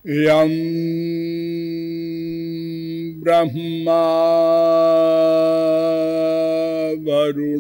यं ब्रह्मा वरुणेन्द्र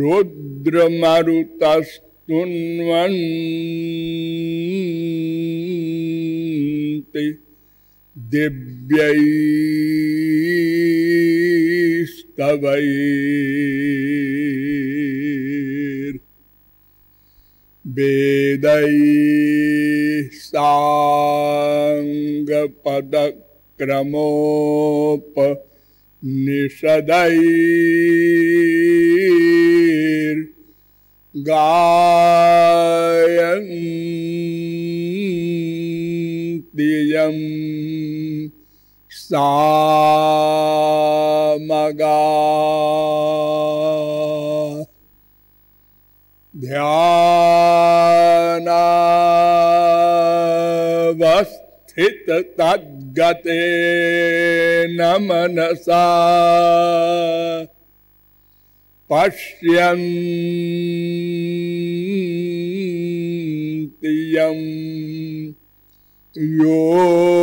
रुद्रमरुतस्तुन्वन्ति दिव्यैस्तवैर् वेदैः साङ्गपदक्रमोपनिषदैर् गायन्ति यं सामगाः ध्यानावस्थिततद्गतेन मनसा पश्यन्ति यं योगिनो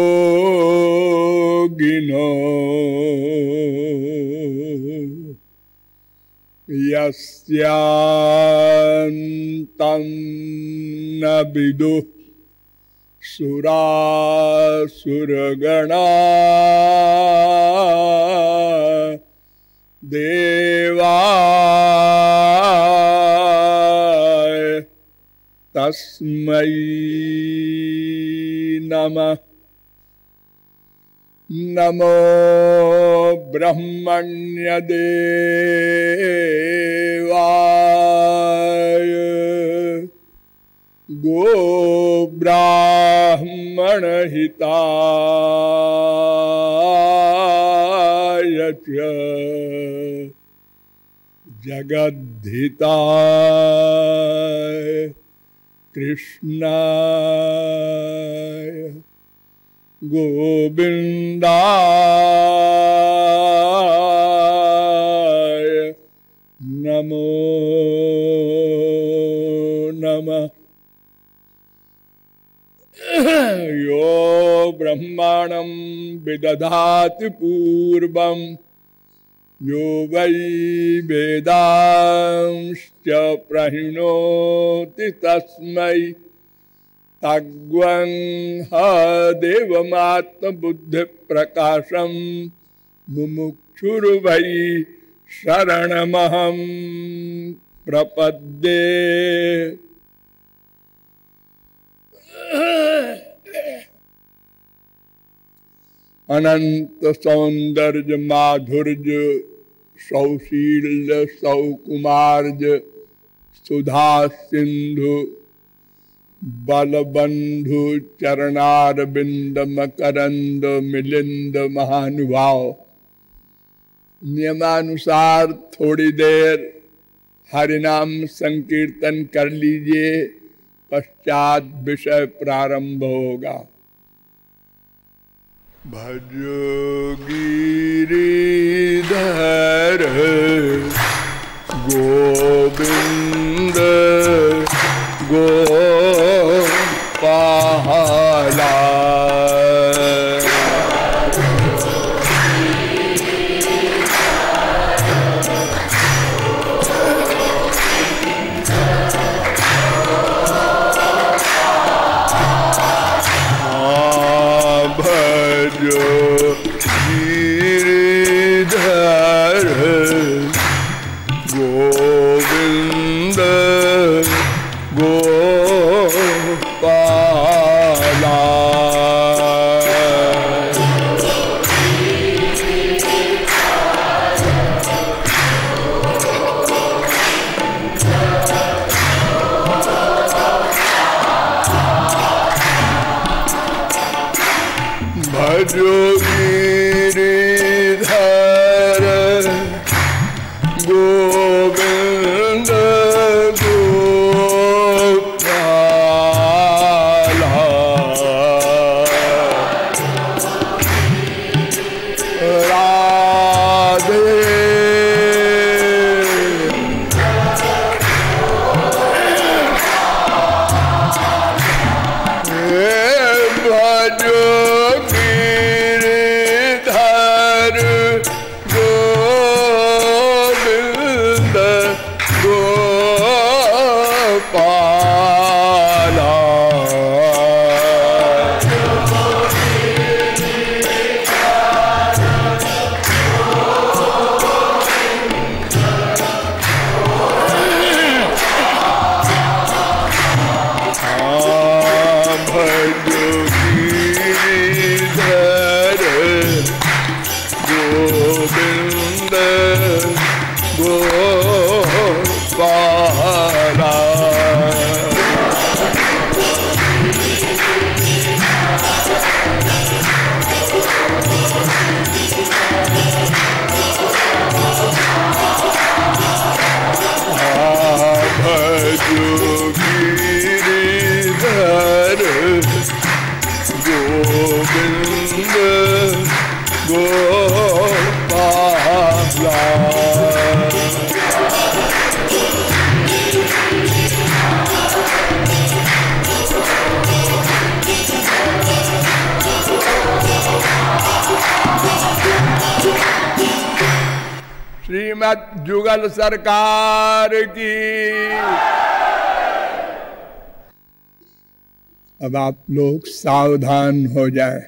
यस्यान्तं न विदुः सुरासुरगणाः देवाय तस्मै नमः। नमो ब्रह्मण्यदेवाय गोब्राह्मणहिताय च जगद्धिताय कृष्णाय गोविन्दाय नमो नमः। यो ब्रह्माणं विदधाति पूर्वं यो वै वेदांश्च प्रहिणोति तस्मै तग्वंह देवमात्मबुद्धिप्रकाशं मुमुक्षुर्वै शरणमहं प्रपद्ये। अनंत सौंदर्य माधुर्य सौशील्य सौकुमार्य सुधा सिंधु बलबंधु चरणारविंद मकरंद मिलिंद महानुभाव। नियमानुसार थोड़ी देर हरिनाम संकीर्तन कर लीजिए, पश्चात विषय प्रारंभ होगा। भजो गिरिधर गोविंद गोपाला। गिरिधर गोविंद गोपाला। भजो गिरिधर गोविंद गोपाला। श्रीमद् जुगल सरकार की। अब आप लोग सावधान हो जाए।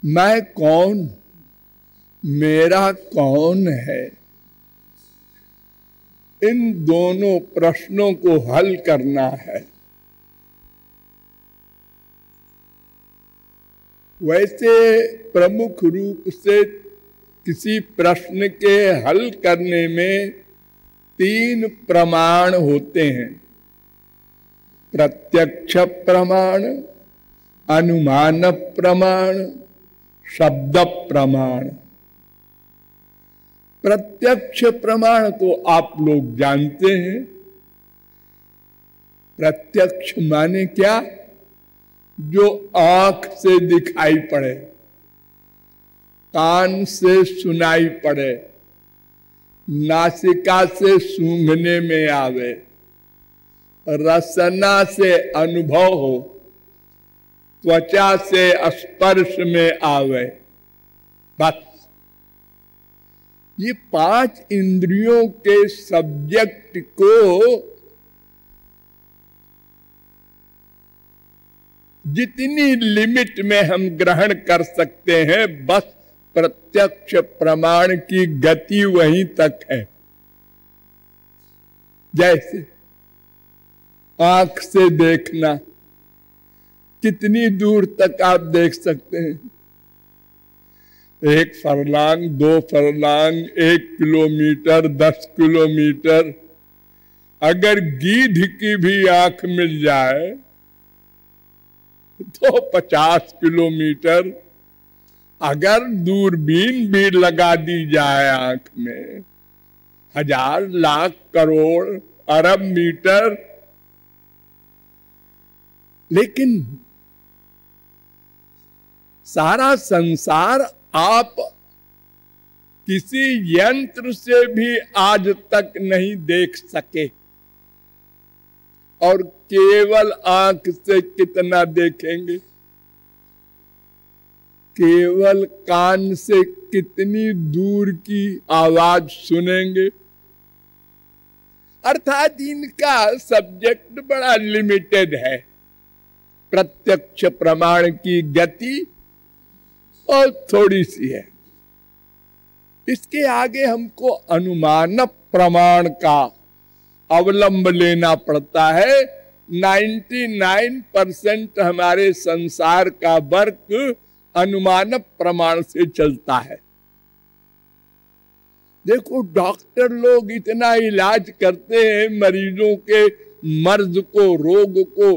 मैं कौन, मेरा कौन है, इन दोनों प्रश्नों को हल करना है। वैसे प्रमुख रूप से किसी प्रश्न के हल करने में 3 प्रमाण होते हैं: प्रत्यक्ष प्रमाण, अनुमान प्रमाण, शब्द प्रमाण। प्रत्यक्ष प्रमाण तो आप लोग जानते हैं। प्रत्यक्ष माने क्या? जो आंख से दिखाई पड़े, कान से सुनाई पड़े, नासिका से सूंघने में आवे, रसना से अनुभव हो, त्वचा से स्पर्श में आवे, बस। ये 5 इंद्रियों के सब्जेक्ट को जितनी लिमिट में हम ग्रहण कर सकते हैं, बस प्रत्यक्ष प्रमाण की गति वहीं तक है। जैसे आंख से देखना, कितनी दूर तक आप देख सकते हैं? 1 फरलांग, 2 फरलांग, 1 किलोमीटर, 10 किलोमीटर। अगर गीध की भी आंख मिल जाए तो 50 किलोमीटर। अगर दूरबीन भी लगा दी जाए आंख में, 1000, लाख, करोड़, अरब मीटर, लेकिन सारा संसार आप किसी यंत्र से भी आज तक नहीं देख सके, और केवल आंख से कितना देखेंगे? केवल कान से कितनी दूर की आवाज सुनेंगे? अर्थात इनका सब्जेक्ट बड़ा लिमिटेड है। प्रत्यक्ष प्रमाण की गति और थोड़ी सी है। इसके आगे हमको अनुमान प्रमाण का अवलंब लेना पड़ता है। 99% हमारे संसार का वर्क अनुमान प्रमाण से चलता है। देखो, डॉक्टर लोग इतना इलाज करते हैं, मरीजों के मर्ज को, रोग को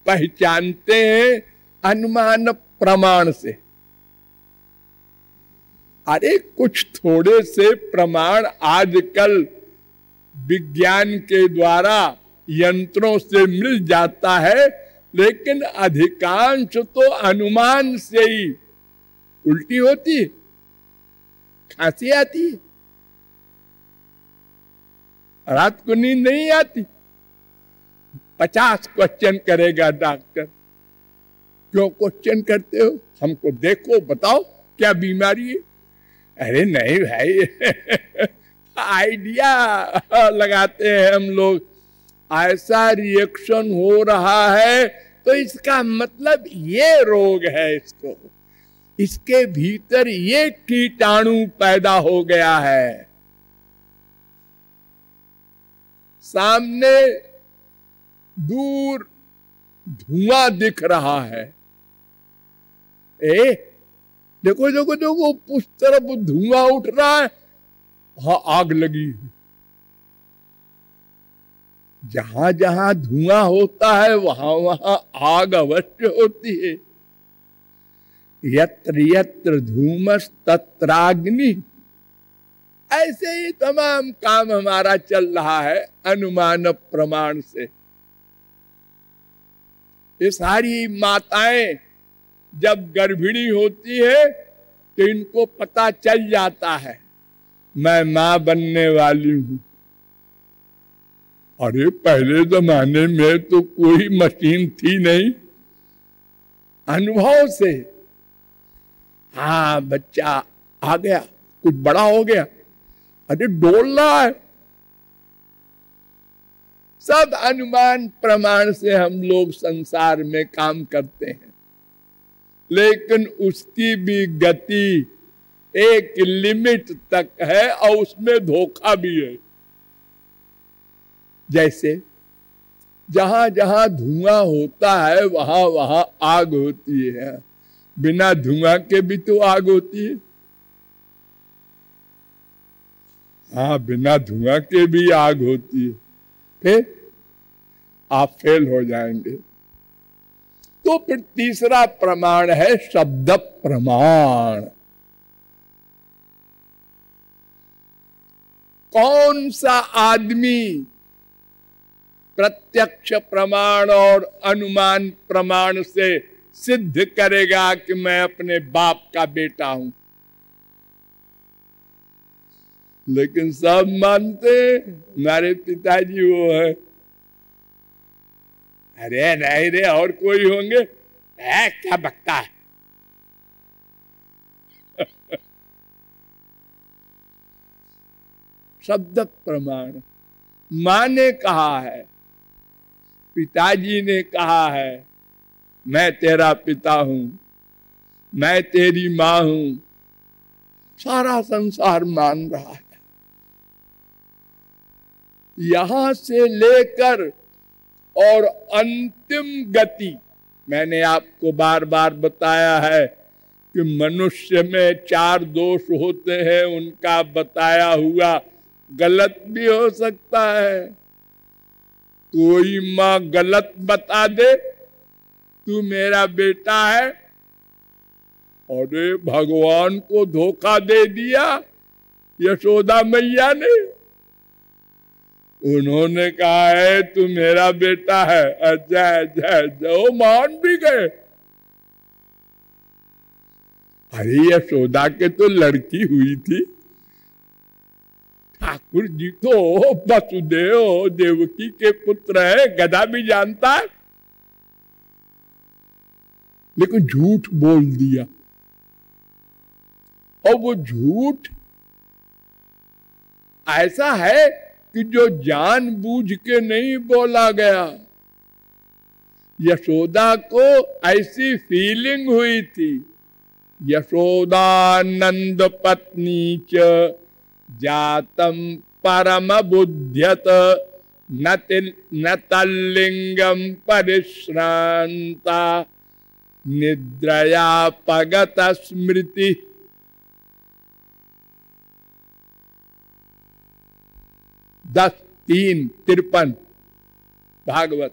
पहचानते हैं अनुमान प्रमाण से। अरे कुछ थोड़े से प्रमाण आजकल विज्ञान के द्वारा यंत्रों से मिल जाता है, लेकिन अधिकांश तो अनुमान से ही। उल्टी होती है, खांसी आती है, रात को नींद नहीं आती, 50 क्वेश्चन करेगा डॉक्टर। क्यों क्वेश्चन करते हो? हमको देखो, बताओ क्या बीमारी है। अरे नहीं भाई आइडिया लगाते हैं हम लोग, ऐसा रिएक्शन हो रहा है तो इसका मतलब ये रोग है, इसके भीतर ये कीटाणु पैदा हो गया है। सामने दूर धुआं दिख रहा है, देखो देखो देखो, उस तरफ धुआं उठ रहा है, वहां आग लगी है। जहां जहां धुआं होता है वहां वहां आग अवश्य होती है। यत्र यत्र धूमस तत्राग्नि। ऐसे ही तमाम काम हमारा चल रहा है अनुमान प्रमाण से। ये सारी माताएं जब गर्भिणी होती है तो इनको पता चल जाता है मैं मां बनने वाली हूं। अरे पहले जमाने में तो कोई मशीन थी नहीं, अनुभव से हाँ बच्चा आ गया, कुछ बड़ा हो गया, अरे डोल रहा है। सब अनुमान प्रमाण से हम लोग संसार में काम करते हैं, लेकिन उसकी भी गति एक लिमिट तक है और उसमें धोखा भी है। जैसे जहां जहां धुआं होता है वहां वहां आग होती है, बिना धुआं के भी तो आग होती है। हाँ, बिना धुआं के भी आग होती है, फिर आप फेल हो जाएंगे। तो फिर तीसरा प्रमाण है शब्द प्रमाण। कौन सा आदमी प्रत्यक्ष प्रमाण और अनुमान प्रमाण से सिद्ध करेगा कि मैं अपने बाप का बेटा हूं? लेकिन सब मानते हमारे पिताजी वो है। अरे नहीं रे, और कोई होंगे, क्या बकता है। शब्द प्रमाण मां ने कहा है, पिताजी ने कहा है मैं तेरा पिता हूं, मैं तेरी मां हूं, सारा संसार मान रहा है। यहां से लेकर और अंतिम गति, मैंने आपको बार बार बताया है कि मनुष्य में 4 दोष होते हैं, उनका बताया हुआ गलत भी हो सकता है। कोई मां गलत बता दे तू मेरा बेटा है, अरे भगवान को धोखा दे दिया यशोदा मैया ने। उन्होंने कहा है तू मेरा बेटा है, अच्छा अच्छा वो मान भी गए। अरे यशोदा के तो लड़की हुई थी, ठाकुर जी तो वसुदेव देवकी के पुत्र है, गधा भी जानता है, लेकिन झूठ बोल दिया। और वो झूठ ऐसा है कि जो जानबूझ के नहीं बोला गया। यशोदा को ऐसी फीलिंग हुई थी, यशोदानंद पत्नी च जातम परम बुद्ध्यत न तल्लिंगम परिश्रांता निद्रया पगत स्मृति। दस 3:53 भागवत।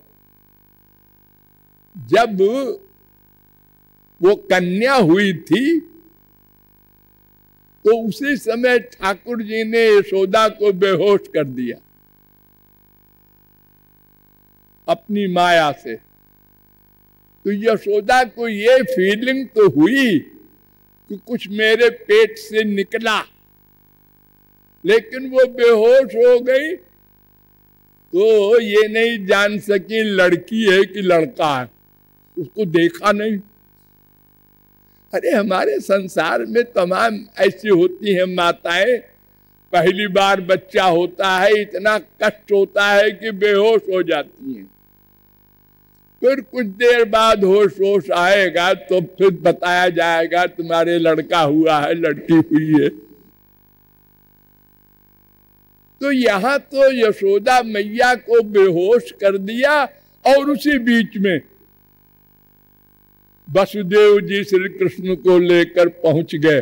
जब वो कन्या हुई थी तो उसी समय ठाकुर जी ने यशोदा को बेहोश कर दिया अपनी माया से। तो यशोदा को ये फीलिंग तो हुई कि कुछ मेरे पेट से निकला, लेकिन वो बेहोश हो गई तो ये नहीं जान सकी लड़की है कि लड़का है, उसको देखा नहीं। अरे हमारे संसार में तमाम ऐसी होती हैं माताएं, पहली बार बच्चा होता है, इतना कष्ट होता है कि बेहोश हो जाती हैं। फिर कुछ देर बाद होश आएगा तो फिर बताया जाएगा तुम्हारे लड़का हुआ है, लड़की हुई है। तो यहां तो यशोदा मैया को बेहोश कर दिया और उसी बीच में वसुदेव जी श्री कृष्ण को लेकर पहुंच गए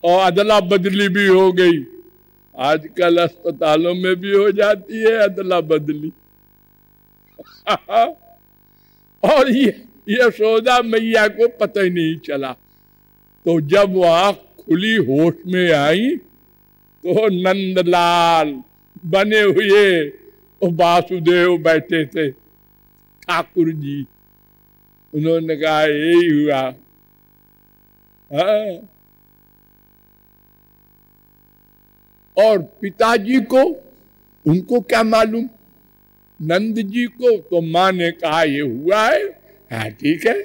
और अदला बदली भी हो गई। आजकल अस्पतालों में भी हो जाती है अदला बदली। और ये यशोदा मैया को पता ही नहीं चला। तो जब वहां खुली होश में आई तो नंदलाल बने हुए वो वासुदेव बैठे थे, ठाकुर जी। उन्होंने कहा यही हुआ। हाँ। और पिताजी को, उनको क्या मालूम, नंद जी को तो मां ने कहा ये हुआ है, हाँ ठीक है।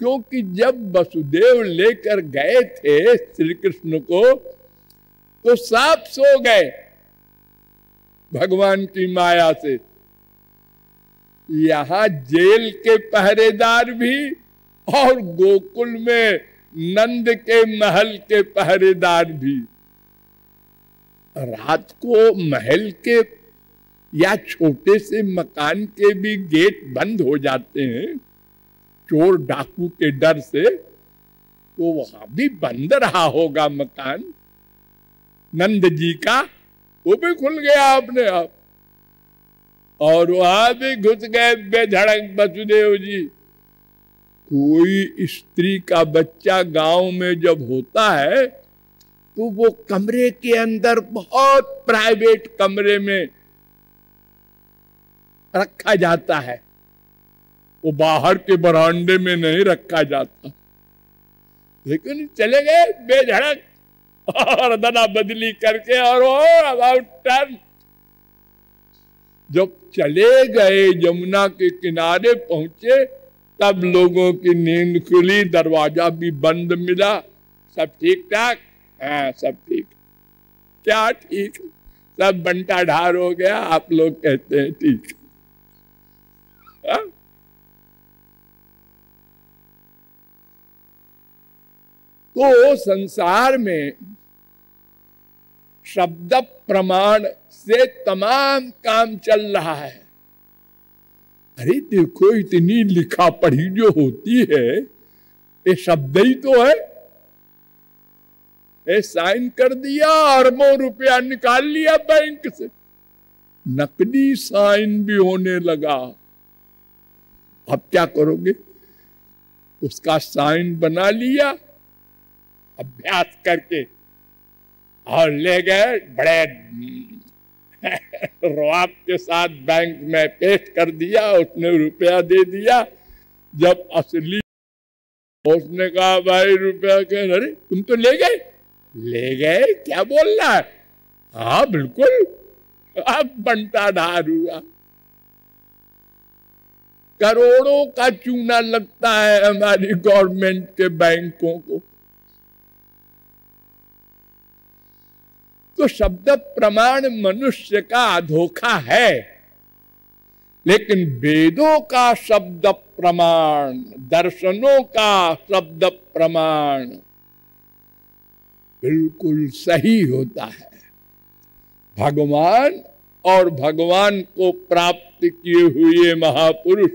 क्योंकि जब वसुदेव लेकर गए थे श्री कृष्ण को तो साफ सो गए भगवान की माया से। यहां जेल के पहरेदार भी और गोकुल में नंद के महल के पहरेदार भी रात को महल के या छोटे से मकान के भी गेट बंद हो जाते हैं चोर डाकू के डर से, तो वहां भी बंद रहा होगा मकान नंद जी का, वो भी खुल गया अपने आप और वहां भी घुस गए बेधड़क वसुदेव जी। कोई स्त्री का बच्चा गांव में जब होता है तो वो कमरे के अंदर बहुत प्राइवेट कमरे में रखा जाता है, वो बाहर के बरामदे में नहीं रखा जाता। लेकिन चले गए बेधड़क और अदला बदली करके और वो अबाउट टर्न। जब चले गए यमुना के किनारे पहुंचे तब लोगों की नींद खुली, दरवाजा भी बंद मिला। सब ठीक ठाक? हाँ सब ठीक। क्या ठीक? सब बंटा ढार हो गया, आप लोग कहते हैं ठीक। हाँ? तो संसार में शब्द प्रमाण से तमाम काम चल रहा है। अरे देखो इतनी लिखा पढ़ी जो होती है ये शब्द ही तो है। ये साइन कर दिया, अरबों रुपया निकाल लिया बैंक से, नकदी साइन भी होने लगा। अब क्या करोगे? उसका साइन बना लिया अभ्यास करके और ले गए बड़े रुआब के साथ बैंक में पेश कर दिया। उसने रुपया दे दिया। जब असली उसने कहा भाई रुपया के, अरे तुम तो ले गए? ले गए? क्या बोल रहा है? हाँ बिल्कुल। अब बंटा ढार हुआ। करोड़ों का चूना लगता है हमारी गवर्नमेंट के बैंकों को। तो शब्द प्रमाण मनुष्य का धोखा है, लेकिन वेदों का शब्द प्रमाण, दर्शनों का शब्द प्रमाण बिल्कुल सही होता है। भगवान और भगवान को प्राप्त किए हुए महापुरुष,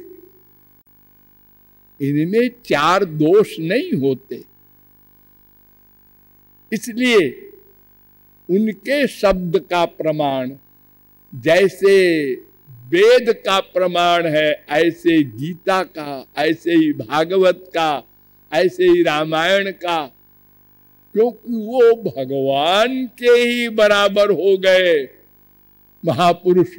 इनमें चार दोष नहीं होते, इसलिए उनके शब्द का प्रमाण जैसे वेद का प्रमाण है, ऐसे गीता का, ऐसे ही भागवत का, ऐसे ही रामायण का, क्योंकि वो भगवान के ही बराबर हो गए महापुरुष।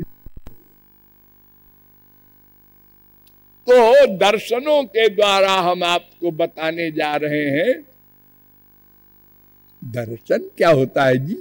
तो दर्शनों के द्वारा हम आपको बताने जा रहे हैं। दर्शन क्या होता है जी?